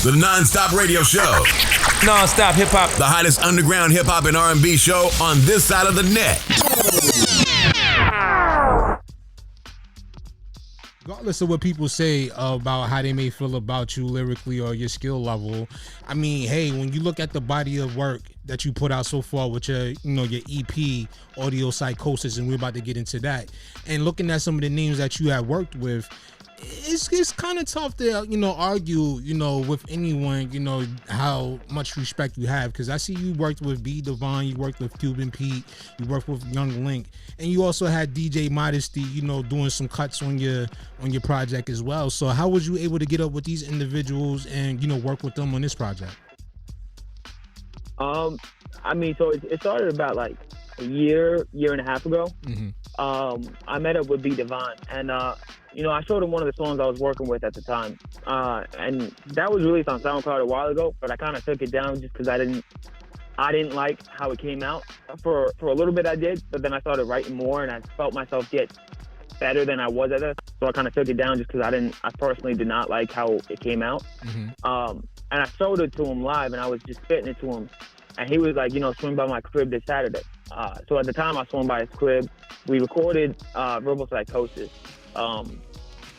The NonStop radio show. NonStop hip hop. The hottest underground hip hop and R&B show on this side of the net. Regardless of what people say about how they may feel about you lyrically or your skill level, I mean, hey, when you look at the body of work that you put out so far with your, your EP, Audio Psychosis, and we're about to get into that, and looking at some of the names that you have worked with, it's kind of tough to argue with anyone how much respect you have, because I see you worked with Dvine, you worked with Cuban Pete, you worked with Young Link, and you also had DJ Modesty doing some cuts on your project as well. So how was you able to get up with these individuals and work with them on this project? I mean, so it started about like a year and a half ago. I met up with Dvine, and I showed him one of the songs I was working with at the time, and that was released on SoundCloud a while ago, but I kind of took it down just because I didn't like how it came out. For a little bit I did, but then I started writing more, and I felt myself get better than I was at it, so I kind of took it down just because I personally did not like how it came out. And I showed it to him live, and I was just spitting it to him, and he was like, swing by my crib this Saturday. So at the time I swung by his crib, we recorded Verbal Psychosis. And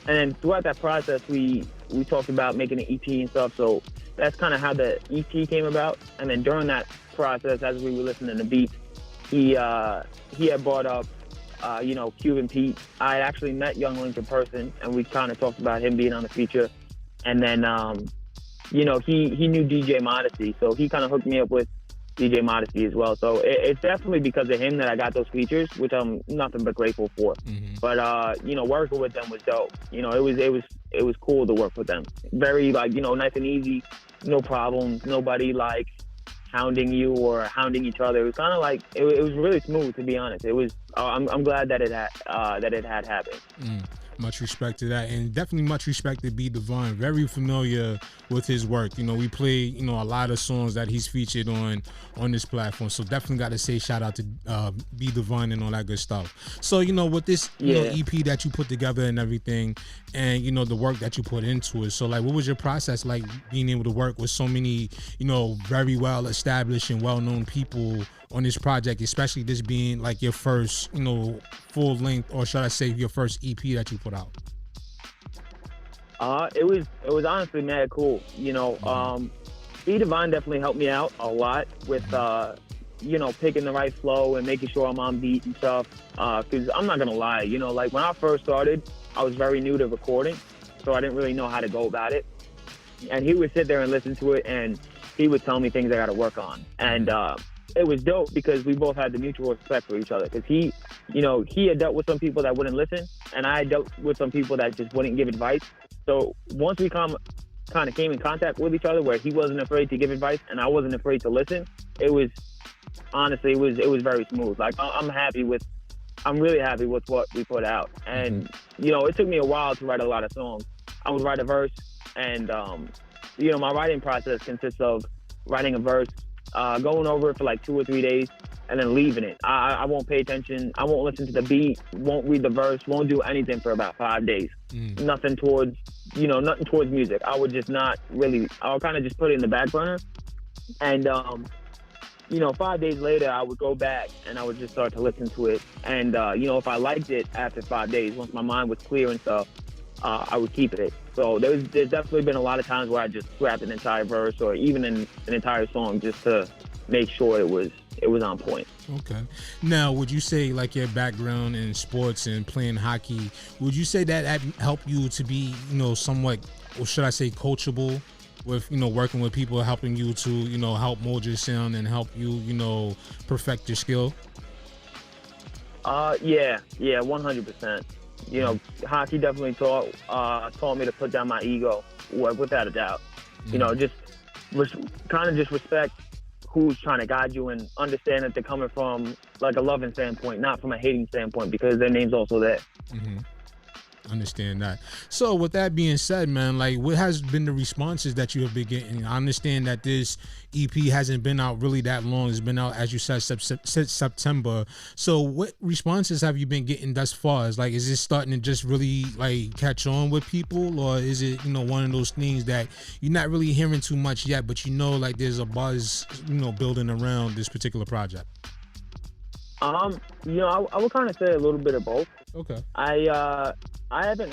then throughout that process, we talked about making an EP and stuff. So that's kind of how the EP came about. And then during that process, as we were listening to beats, he had brought up, Cuban Pete. I had actually met Young Link in person, and we kind of talked about him being on the feature. And then, he knew DJ Modesty, so he kind of hooked me up with DJ Modesty as well. So it's definitely because of him that I got those features, which I'm nothing but grateful for. But working with them was dope. It was cool to work with them. Very nice and easy, no problems, nobody like hounding you or hounding each other. It was kind of like it was really smooth, to be honest. It was. I'm glad that it had happened. Much respect to that, and definitely much respect to Dvine. Very familiar with his work. We play a lot of songs that he's featured on this platform. So definitely got to say shout out to Dvine and all that good stuff. So with this EP that you put together and everything, and the work that you put into it. So like, what was your process like being able to work with so many very well established and well known people on this project, especially this being like your first, full length, or should I say your first EP that you put out? It was honestly mad cool. Dvine definitely helped me out a lot with, picking the right flow and making sure I'm on beat and stuff. Cause I'm not gonna lie, like when I first started, I was very new to recording, so I didn't really know how to go about it. And he would sit there and listen to it, and he would tell me things I gotta work on. And, it was dope because we both had the mutual respect for each other. Because he had dealt with some people that wouldn't listen, and I dealt with some people that just wouldn't give advice. So once we kind of came in contact with each other, where he wasn't afraid to give advice and I wasn't afraid to listen, it was honestly, it was very smooth. Like I'm really happy with what we put out. And it took me a while to write a lot of songs. I would write a verse, and my writing process consists of writing a verse, going over it for like 2 or 3 days, and then leaving it. I won't pay attention. I won't listen to the beat, won't read the verse, won't do anything for about 5 days. Nothing towards music. I would just not really, I'll kind of just put it in the back burner. And, 5 days later, I would go back and I would just start to listen to it. And, if I liked it after 5 days, once my mind was clear and stuff, I would keep it. So there's definitely been a lot of times where I just scrapped an entire verse or even an entire song just to make sure it was on point. Okay. Now, would you say like your background in sports and playing hockey, would you say that helped you to be, somewhat, or should I say coachable with, working with people, helping you to, help mold your sound and help you, perfect your skill? Yeah, 100%. Hockey definitely taught me to put down my ego, without a doubt. Just respect who's trying to guide you, and understand that they're coming from like a loving standpoint, not from a hating standpoint, because their name's also there. Understand that. So with that being said, man, like what has been the responses that you have been getting? I understand that this EP hasn't been out really that long. It's been out, as you said, since September. So what responses have you been getting thus far? Is it starting to just really like catch on with people, or is it, one of those things that you're not really hearing too much yet, but like there's a buzz, building around this particular project? I would kind of say a little bit of both. Okay. I haven't